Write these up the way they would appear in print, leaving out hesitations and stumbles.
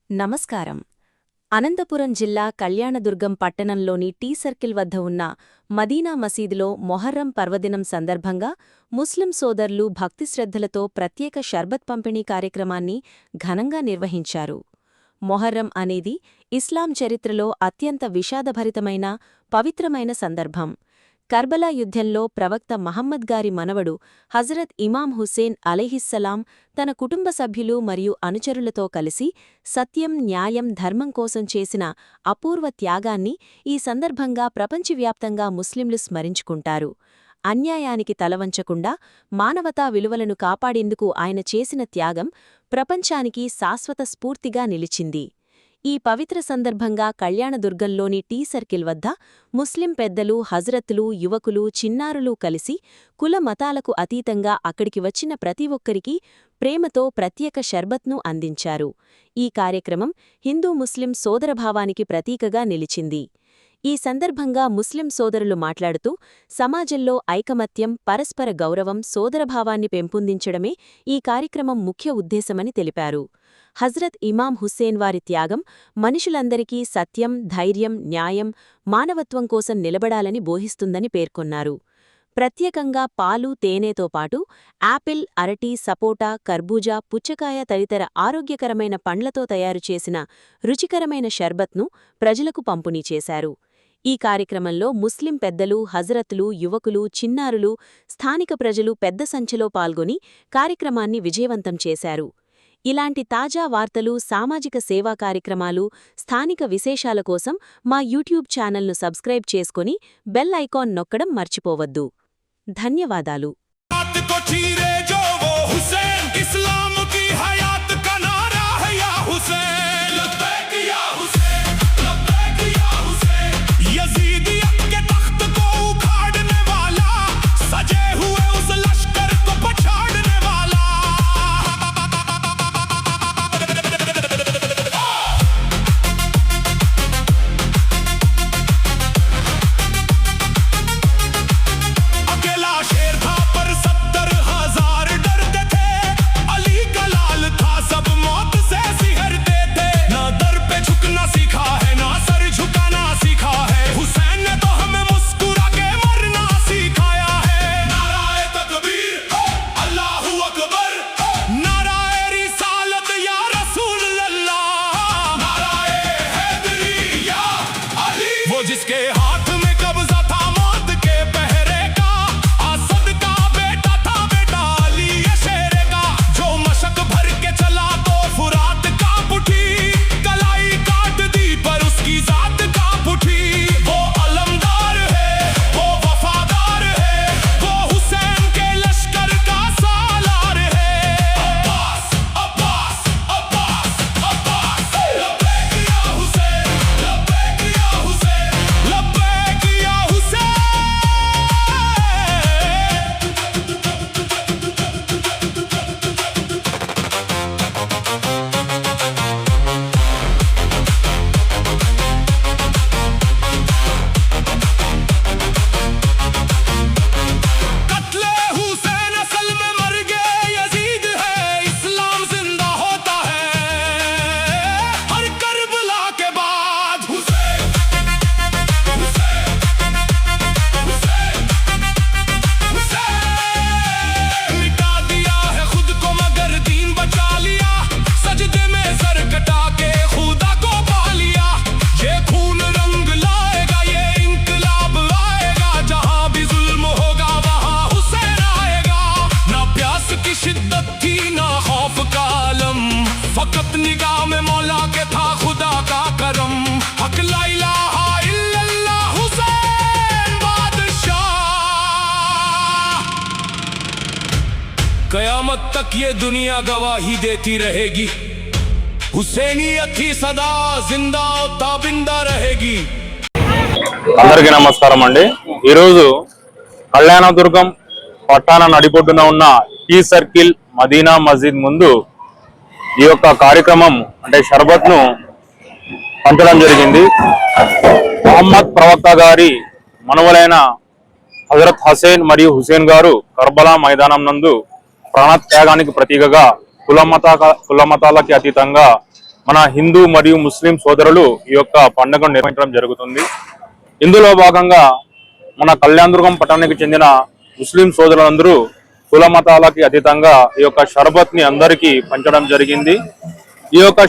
నమస్కారం. అనంతపురం జిల్లా కళ్యాణదుర్గం పట్టణంలోని టీ సర్కిల్ వద్ద ఉన్న మదీనా మసీదులో మొహర్రం పర్వదినం సందర్భంగా ముస్లిం సోదరులు భక్తిశ్రద్ధలతో ప్రత్యేక షర్బత్ పంపిణీ కార్యక్రమాన్ని ఘనంగా నిర్వహించారు. మొహర్రం అనేది ఇస్లాం చరిత్రలో అత్యంత విషాదభరితమైన, పవిత్రమైన సందర్భం. కర్బలా యుద్ధంలో ప్రవక్త మహమ్మద్ గారి మనవడు హజరత్ ఇమాం హుస్సేన్ అలైహిస్సలాం తన కుటుంబ సభ్యులు మరియు అనుచరులతో కలిసి సత్యం, న్యాయం, ధర్మం కోసం చేసిన అపూర్వ త్యాగాన్ని ఈ సందర్భంగా ప్రపంచవ్యాప్తంగా ముస్లింలు స్మరించుకుంటారు. అన్యాయానికి తలవంచకుండా మానవతా విలువలను కాపాడేందుకు ఆయన చేసిన త్యాగం ప్రపంచానికి శాశ్వత స్ఫూర్తిగా నిలిచింది. ఈ పవిత్ర సందర్భంగా కళ్యాణదుర్గంలోని టీ సర్కిల్ వద్ద ముస్లిం పెద్దలు, హజ్రత్లు, యువకులు, చిన్నారులు కలిసి కుల మతాలకు అతీతంగా అక్కడికి వచ్చిన ప్రతి ఒక్కరికీ ప్రేమతో ప్రత్యేక షర్బత్ను అందించారు. ఈ కార్యక్రమం హిందూ ముస్లిం సోదరభావానికి ప్రతీకగా నిలిచింది. ఈ సందర్భంగా ముస్లిం సోదరులు మాట్లాడుతూ, సమాజంలో ఐకమత్యం, పరస్పర గౌరవం, సోదరభావాన్ని పెంపొందించడమే ఈ కార్యక్రమం ముఖ్య ఉద్దేశమని తెలిపారు. హజ్రత్ ఇమాం హుస్సేన్ వారి త్యాగం మనుషులందరికీ సత్యం, ధైర్యం, న్యాయం, మానవత్వం కోసం నిలబడాలని బోధిస్తుందని పేర్కొన్నారు. ప్రత్యేకంగా పాలు, తేనెతో పాటు యాపిల్, అరటి, సపోటా, కర్బూజా, పుచ్చకాయ తదితర ఆరోగ్యకరమైన పండ్లతో తయారుచేసిన రుచికరమైన షర్బత్ను ప్రజలకు పంపిణీ చేశారు. ఈ కార్యక్రమంలో ముస్లిం పెద్దలు, హజ్రత్లు, యువకులు, చిన్నారులు, స్థానిక ప్రజలు పెద్ద సంఖ్యలో పాల్గొని కార్యక్రమాన్ని విజయవంతం చేశారు. ఇలాంటి తాజా వార్తలు, సామాజిక సేవా కార్యక్రమాలు, స్థానిక విశేషాల కోసం మా యూట్యూబ్ ఛానల్ను సబ్స్క్రైబ్ చేసుకుని బెల్ ఐకాన్ నొక్కడం మర్చిపోవద్దు. ధన్యవాదాలు. जिसके हाथ में कब्जा था मौत के पहरे का, असद का बेटा था बेटा अली ये शेरे का, जो मशक भर के चला तो फुरात का पुठी, कलाई काट दी पर उसकी जात का पुठी। वो अलमदार है, वो वफादार है, वो हुसैन के लश्कर का सालार है। अब्बास अब्बास अब्बास अब्बास, लब्बैक या हुसैन, लब्बैक या हुसैन, लब्बैक या हुसैन। कत्ले हुसैन असल में मर गए यजीद है, इस्लाम जिंदा होता है हर करबला के बाद। हुसैन हुसैन हुसैन हुसैन, मिटा दिया है खुद को मगर दीन बचा लिया, सजदे में सर कटा के खुदा को पा लिया। ये खून रंग लाएगा, ये इंकलाब आएगा, जहां भी जुल्म होगा वहां हुसैन आएगा। ना प्यास की शिद्दत थी ना खौफ का आलम, फकत निगाह में मौला के था खुदा का करम। हक ला इलाहा इल्लल्लाह हुसैन बादशाह। कयामत तक ये दुनिया गवाही देती रहेगी, हुसैनियत ही सदा जिंदा और ताबिंदा रहेगी। అందరికీ నమస్కారం అండి. ఈరోజు కళ్యాణదుర్గం పట్టణ నడిబొడ్డున ఉన్న టీ సర్కిల్ మదీనా మస్జిద్ ముందు ఈ యొక్క కార్యక్రమం అంటే షర్బత్ను పంచడం జరిగింది. మహమ్మద్ ప్రవక్త గారి మనవలైన హజరత్ హసేన్ మరియు హుసేన్ గారు కర్బలా మైదానం నందు ప్రాణత్యాగానికి ప్రతీకగా కుల మతాలకి అతీతంగా మన హిందూ మరియు ముస్లిం సోదరులు ఈ యొక్క పండుగను నిర్వహించడం జరుగుతుంది. ఇందులో భాగంగా మన కళ్యాణదుర్గం పట్టణానికి చెందిన ముస్లిం సోదరులందరూ కుల మతాలకి అతీతంగా ఈ యొక్క షర్బత్ ని అందరికీ పంచడం జరిగింది. ఈ యొక్క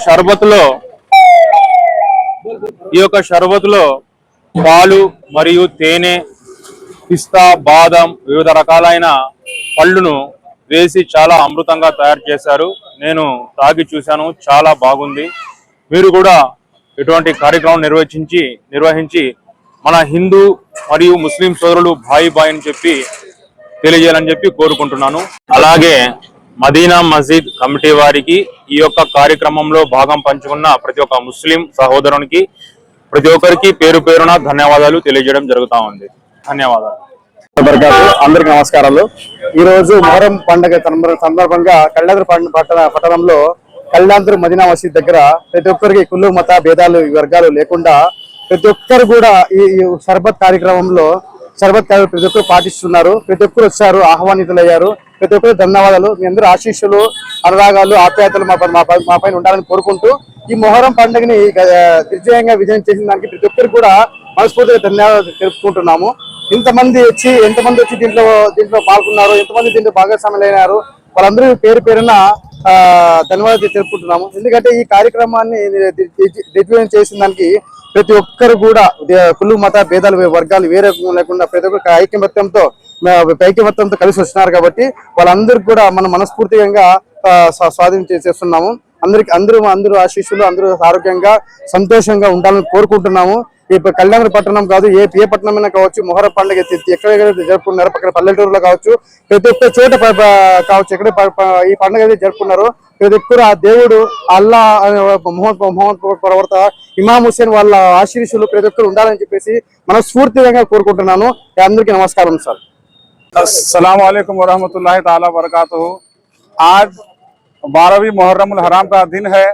షర్బత్ లో పాలు మరియు తేనె, పిస్తా, బాదం, వివిధ రకాలైన పళ్ళును వేసి చాలా అమృతంగా తయారు చేశారు. నేను తాగి చూశాను, చాలా బాగుంది. మీరు కూడా ఇటువంటి కార్యక్రమం నిర్వహించి మన హిందూ మరియు ముస్లిం సోదరులు బాయి అని చెప్పి తెలియజేయాలని చెప్పి కోరుకుంటున్నాను. అలాగే మదీనా మస్జిద్ కమిటీ వారికి ఈ యొక్క కార్యక్రమంలో భాగం పంచుకున్న ప్రతి ఒక్క ముస్లిం సహోదరునికి ప్రతి ఒక్కరికి పేరు పేరున ధన్యవాదాలు తెలియజేయడం జరుగుతా ఉంది. ధన్యవాదాలు. అందరికి నమస్కారాలు. ఈ రోజు మొహరం పండుగ సందర్భంగా కళ్యాణదుర్గం పట్టణంలో కళ్యాణదుర్గం మదీనా మసీద్ దగ్గర ప్రతి ఒక్కరికి కులు మత భేదాలు వర్గాలు లేకుండా ప్రతి ఒక్కరు కూడా ఈ షర్బత్ కార్యక్రమంలో ప్రతి ఒక్కరు పాటిస్తున్నారు. ప్రతి ఒక్కరు వచ్చారు, ఆహ్వానితులయ్యారు. ప్రతి ఒక్కరు ధన్యవాదాలు. మీ అందరూ ఆశీస్సులు, అనురాగాలు, ఆప్యాయతలు మా పైన ఉండాలని కోరుకుంటూ ఈ మొహరం పండుగని విజయం చేసిన దానికి ప్రతి ఒక్కరు కూడా మనస్ఫూర్తిగా ధన్యవాదాలు తెలుపుకుంటున్నాము. ఎంతమంది వచ్చి దీంట్లో పాల్గొన్నారు, ఎంతమంది దీంట్లో భాగస్వాములైనారు, వాళ్ళందరూ పేరు పేరున ధన్యవాదాలు తెలుపుకుంటున్నాము. ఎందుకంటే ఈ కార్యక్రమాన్ని దిగ్విజయం చేసిన దానికి ప్రతి ఒక్కరు కూడా కులు మత భేదాలు వర్గాలు వేరే లేకుండా ప్రతి ఒక్కరు ఐక్యమత్యంతో కలిసి వస్తున్నారు. కాబట్టి వాళ్ళందరికీ కూడా మనం మనస్ఫూర్తిగా స్వాధీనం చేస్తున్నాము. అందరూ ఆశీస్సులు, అందరూ ఆరోగ్యంగా సంతోషంగా ఉండాలని కోరుకుంటున్నాము. ఇప్పుడు కళ్యాణ పట్టణం కాదు, ఏ పట్టణమైనా కావచ్చు, మొహరం పండుగ ఎక్కడెక్కడ జరుపుకున్నారో, పక్కన పల్లెటూరులో కావచ్చు, ప్రతి ఒక్క చోట కావచ్చు, ఎక్కడ ఈ పండుగ అయితే జరుపుకున్నారో ప్రతి ఒక్కరు ఆ దేవుడు అల్లా మొహమ్మద్ ప్రవర్త ఇమాం హుస్సేన్ వాళ్ళ ఆశీస్సులు ప్రతి ఒక్కరు ఉండాలని చెప్పేసి మనస్ఫూర్తిగా కోరుకుంటున్నాను. అందరికీ నమస్కారం సార్. अस्सलाम वालेकुम वरहमतुल्लाहि ताला वबरकातुहू। आज 12वीं मुहर्रमुल हराम का दिन है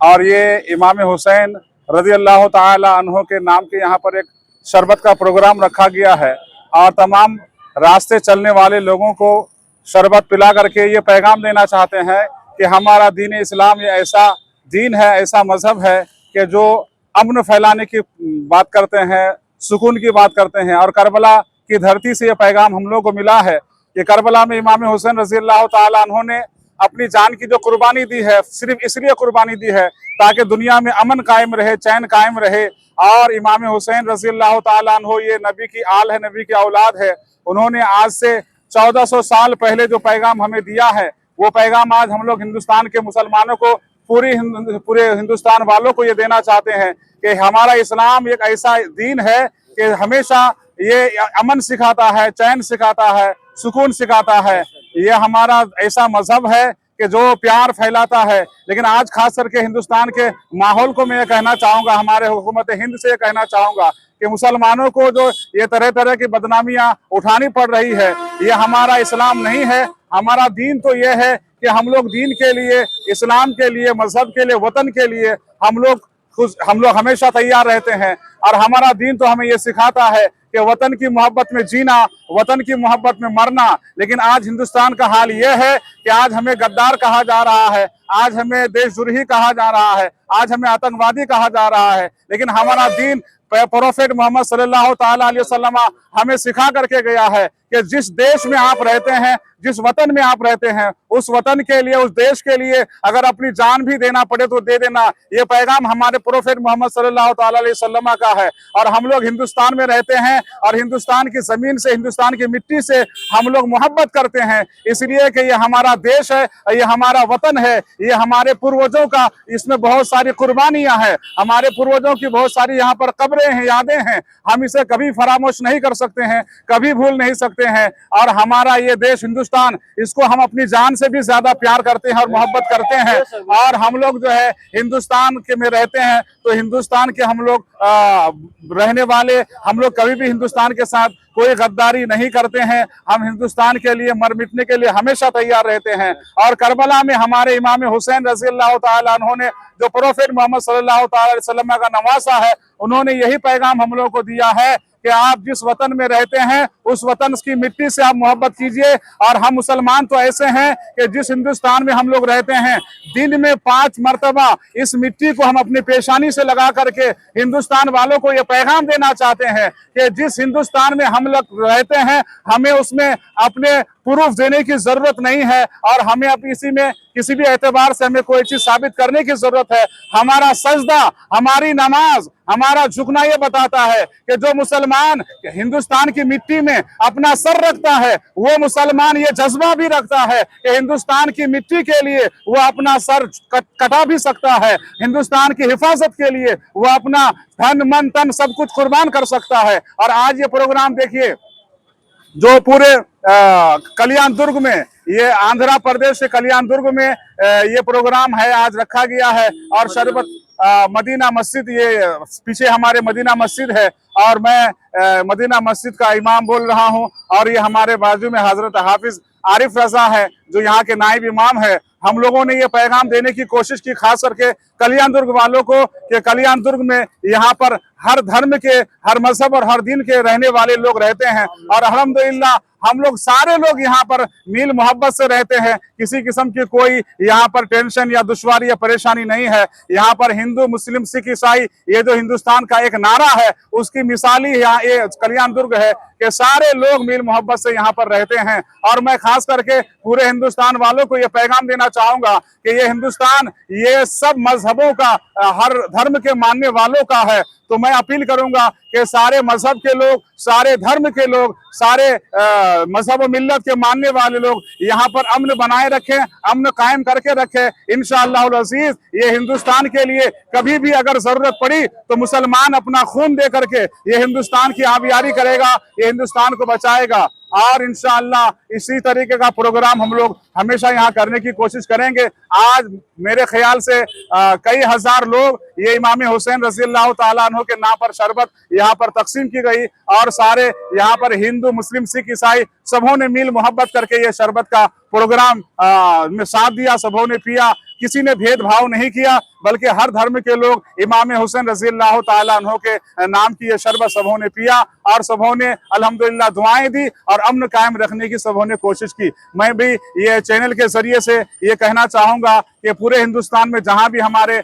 और ये इमाम हुसैन रजी अल्लाह ताला अन्हो के नाम के यहाँ पर एक शरबत का प्रोग्राम रखा गया है और तमाम रास्ते चलने वाले लोगों को शरबत पिला करके ये पैगाम देना चाहते हैं कि हमारा दीन इस्लाम ये ऐसा दीन है, ऐसा मजहब है कि जो अमन फैलाने की बात करते हैं, सुकून की बात करते हैं। और करबला की धरती से ये पैगाम हम लोग को मिला है कि करबला में इमाम हुसैन रजी अल्लाह ताला अन्हो ने अपनी जान की जो कुर्बानी दी है, सिर्फ इसलिए कुर्बानी दी है ताकि दुनिया में अमन कायम रहे, चैन कायम रहे। और इमाम हुसैन रजी अल्लाह ताला अन्हो ये नबी की आल है, नबी की औलाद है। उन्होंने आज से 1400 साल पहले जो पैगाम हमें दिया है, वो पैगाम आज हम लोग हिंदुस्तान के मुसलमानों को, पूरे हिंदुस्तान वालों को ये देना चाहते हैं कि हमारा इस्लाम एक ऐसा दीन है कि हमेशा ये अमन सिखाता है, चैन सिखाता है, सुकून सिखाता है। ये हमारा ऐसा मजहब है कि जो प्यार फैलाता है। लेकिन आज खास करके हिंदुस्तान के माहौल को मैं कहना चाहूँगा, हमारे हुकूमत हिंद से कहना चाहूँगा कि मुसलमानों को जो ये तरह तरह की बदनामियां उठानी पड़ रही है, ये हमारा इस्लाम नहीं है। हमारा दीन तो ये है कि हम लोग दीन के लिए, इस्लाम के लिए, मजहब के लिए, वतन के लिए हम लोग हमेशा तैयार रहते हैं। और हमारा दीन तो हमें ये सिखाता है कि वतन की मोहब्बत में जीना, वतन की मोहब्बत में मरना। लेकिन आज हिंदुस्तान का हाल यह है कि आज हमें गद्दार कहा जा रहा है, आज हमें देशद्रोही कहा जा रहा है, आज हमें आतंकवादी कहा जा रहा है। लेकिन हमारा दीन प्रोफेट मोहम्मद सल्लल्लाहु ताला अलैहि वसल्लम हमें सिखा करके गया है कि जिस देश में आप रहते हैं, जिस वतन में आप रहते हैं, उस वतन के लिए, उस देश के लिए अगर अपनी जान भी देना पड़े तो दे देना। ये पैगाम हमारे प्रोफेट मोहम्मद सल्लल्लाहु ताला अलैहि वसल्लम का है। और हम लोग हिंदुस्तान में रहते हैं और हिंदुस्तान की जमीन से, हिंदुस्तान की मिट्टी से हम लोग मोहब्बत करते हैं, इसलिए कि ये हमारा देश है, ये हमारा वतन है, ये हमारे पूर्वजों का, इसमें बहुत सारी कुर्बानियां हैं, हमारे पूर्वजों की बहुत सारी यहाँ पर कब्रें हैं, यादें हैं। हम इसे कभी फरामोश नहीं कर सकते हैं, कभी भूल नहीं सकते हैं। और हमारा ये देश हिंदुस्तान, इसको हम अपनी जान से भी ज्यादा प्यार करते हैं और मोहब्बत करते हैं। और हम लोग जो है हिंदुस्तान के में रहते हैं, तो हिंदुस्तान के हम लोग रहने वाले, हम लोग कभी भी हिंदुस्तान के साथ कोई गद्दारी नहीं करते हैं। हम हिंदुस्तान के लिए मर मिटने के लिए हमेशा तैयार रहते हैं। और करबला में हमारे इमाम हुसैन रजी अल्लाह ताला अन्हो ने, जो प्रोफेट मोहम्मद सल्लल्लाहु ताला अलैहि वसल्लम का नवासा है, उन्होंने यही पैगाम हम लोग को दिया है कि आप जिस वतन में रहते हैं उस वतन की मिट्टी से आप मोहब्बत कीजिए। और हम मुसलमान तो ऐसे हैं कि जिस हिंदुस्तान में हम लोग रहते हैं, दिन में 5 मर्तबा इस मिट्टी को हम अपनी पेशानी से लगा करके हिंदुस्तान वालों को ये पैगाम देना चाहते हैं कि जिस हिंदुस्तान में हम लोग रहते हैं, हमें उसमें अपने प्रूफ देने की जरूरत नहीं है और हमें अब इसी में किसी भी एतबार से हमें कोई चीज साबित करने की जरूरत है। हमारा सजदा, हमारी नमाज, हमारा झुकना ये बताता है कि जो मुसलमान हिंदुस्तान की मिट्टी में अपना सर रखता है, वो मुसलमान ये जज्बा भी रखता है कि हिंदुस्तान की मिट्टी के लिए वो अपना सर कटा भी सकता है, हिंदुस्तान की हिफाजत के लिए वो अपना धन मन तन सब कुछ कुर्बान कर सकता है। और आज ये प्रोग्राम देखिए, जो पूरे कल्याण दुर्ग में, ये आंध्र प्रदेश के कल्याण दुर्ग में ये प्रोग्राम है, आज रखा गया है। और शरबत मदीना मस्जिद, ये पीछे हमारे मदीना मस्जिद है और मैं मदीना मस्जिद का इमाम बोल रहा हूं। और ये हमारे बाजू में हजरत हाफिज आरिफ रजा है जो यहाँ के नायब इमाम है। हम लोगों ने ये पैगाम देने की कोशिश की, खास करके कल्याण दुर्ग वालों को, कि कल्याण दुर्ग में यहाँ पर हर धर्म के, हर मजहब और हर दिन के रहने वाले लोग रहते हैं। और अल्हम्दुलिल्लाह हम लोग सारे लोग यहाँ पर मील मोहब्बत से रहते हैं। किसी किस्म की कोई यहाँ पर टेंशन या दुश्वारी या परेशानी नहीं है। यहाँ पर हिंदू, मुस्लिम, सिख, ईसाई, ये जो हिंदुस्तान का एक नारा है, उसकी मिसाली यहाँ ये कल्याण दुर्ग है कि सारे लोग मील मोहब्बत से यहाँ पर रहते हैं। और मैं खास करके पूरे हिंदुस्तान वालों को ये पैगाम देना चाहूंगा कि ये हिंदुस्तान ये सब मजहबों का, हर धर्म के मानने वालों का है। तो मैं अपील करूंगा कि सारे मजहब के लोग, सारे धर्म के लोग, सारे मजहब मिल्लत के मानने वाले लोग यहाँ पर अमन बनाए रखें, अमन कायम करके रखें। इंशाअल्लाह अज़ीज ये हिंदुस्तान के लिए कभी भी अगर जरूरत पड़ी तो मुसलमान अपना खून दे करके ये हिंदुस्तान की आबियारी करेगा, ये हिंदुस्तान को बचाएगा। और इंशाअल्लाह इसी तरीके का प्रोग्राम हम लोग हमेशा यहाँ करने की कोशिश करेंगे। आज मेरे ख्याल से कई हजार लोग ये इमाम हुसैन रज़ियल्लाहु ताला अन्हु के नाम पर शरबत यहाँ पर तकसीम की गई और सारे यहाँ पर हिंदू, मुस्लिम, सिख, ईसाई सबों ने मील मोहब्बत करके ये शरबत का प्रोग्राम में साथ दिया, सबों ने पिया, किसी ने भेदभाव नहीं किया, बल्कि हर धर्म के लोग इमाम हुसैन रज़ियल्लाहु ताला अन्हु के नाम की ये शरबत सबों ने पिया और सबों ने अल्हम्दुलिल्लाह दुआएं दी और अमन कायम रखने की सबों ने कोशिश की। मैं भी ये चैनल के जरिए से ये कहना चाहूंगा कि पूरे हिंदुस्तान में जहां भी हमारे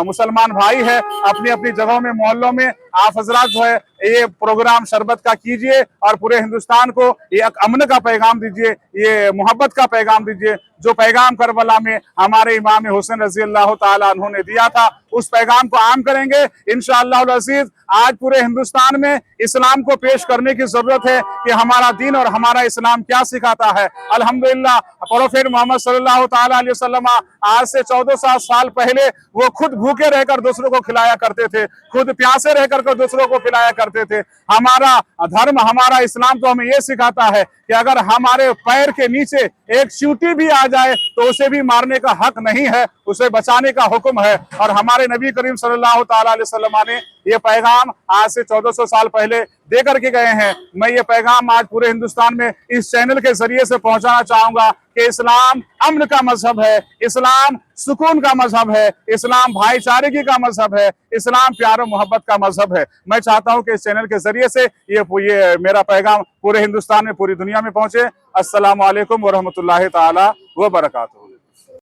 मुसलमान भाई है, अपनी अपनी जगहों में, मोहल्लों में आप हजरात जो है ये प्रोग्राम शरबत का कीजिए और पूरे हिंदुस्तान को ये अमन का पैगाम दीजिए, ये मोहब्बत का पैगाम दीजिए। जो पैगाम करबला में हमारे इमाम हुसैन रज़ियल्लाहु ताला अन्हु ने दिया था, उस पैगाम को आम करेंगे इंशाअल्लाह अज़ीज। आज पूरे हिंदुस्तान में इस्लाम को पेश करने की जरूरत है कि हमारा दीन और हमारा इस्लाम क्या सिखाता है। अल्हम्दुलिल्लाह प्रोफेट मोहम्मद सल्लल्लाहु ताला अलैहि वसल्लम आज से 1400 साल पहले वो खुद भूखे रहकर दूसरों को खिलाया करते थे, खुद प्यासे रहकर दूसरों को पिलाया करते थे। हमारा धर्म, हमारा इस्लाम तो हमें ये सिखाता है कि अगर हमारे पैर के नीचे एक चींटी भी आ जाए तो उसे भी मारने का हक नहीं है, उसे बचाने का हुक्म है। और हमारे नबी करीम सल्लल्लाहु ताला अलैहि वसल्लम ने ये पैगाम आज से 1400 साल पहले दे करके गए हैं। मैं ये पैगाम आज पूरे हिंदुस्तान में इस चैनल के जरिए से पहुंचाना चाहूंगा कि इस्लाम अमन का मजहब है, इस्लाम सुकून का मजहब है, इस्लाम भाईचारे का मजहब है, इस्लाम प्यार और मोहब्बत का मजहब है। मैं चाहता हूं कि इस चैनल के जरिए से ये मेरा पैगाम पूरे हिंदुस्तान में, पूरी दुनिया में पहुंचे। अस्सलामु अलैकुम व रहमतुल्लाहि ताला व बरकातुहू।